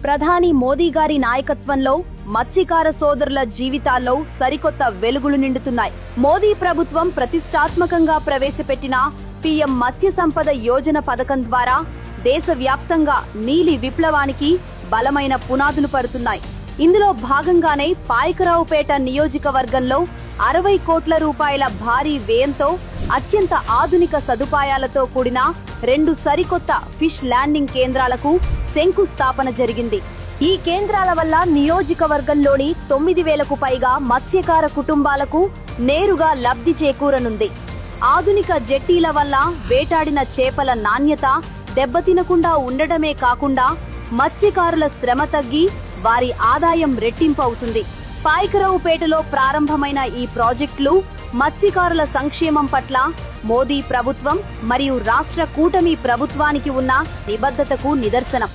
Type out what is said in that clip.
ప్రధాని మోదీ గారి నాయకత్వంలో మత్స్యకార సోదరుల జీవితాల్లో సరికొత్త వెలుగులు నిండుతున్నాయి. మోదీ ప్రభుత్వం ప్రతిష్టాత్మకంగా ప్రవేశపెట్టిన పీఎం మత్స్య సంపద యోజన పథకం ద్వారా దేశవ్యాప్తంగా నీలి విప్లవానికి బలమైన పునాదులు పడుతున్నాయి. ఇందులో భాగంగానే పాయకరావుపేట నియోజకవర్గంలో 60 కోట్ల రూపాయల భారీ వ్యయంతో అత్యంత ఆధునిక సదుపాయాలతో కూడిన 2 సరికొత్త ఫిష్ ల్యాండింగ్ కేంద్రాలకు శంకుస్థాపన జరిగింది. ఈ కేంద్రాల వల్ల నియోజకవర్గంలోని 9,000కు పైగా మత్స్యకార కుటుంబాలకు నేరుగా లబ్ధి చేకూరనుంది. ఆధునిక జెట్టీల వల్ల వేటాడిన చేపల నాణ్యత దెబ్బతినకుండా ఉండడమే కాకుండా మత్స్యకారుల శ్రమ తగ్గి వారి ఆదాయం రెట్టింపు అవుతుంది. పాయకరావుపేటలో ప్రారంభమైన ఈ ప్రాజెక్టులు మత్స్యకారుల సంక్షేమం పట్ల మోదీ ప్రభుత్వం మరియు రాష్ట్ర కూటమి ప్రభుత్వానికి ఉన్న నిబద్ధతకు నిదర్శనం.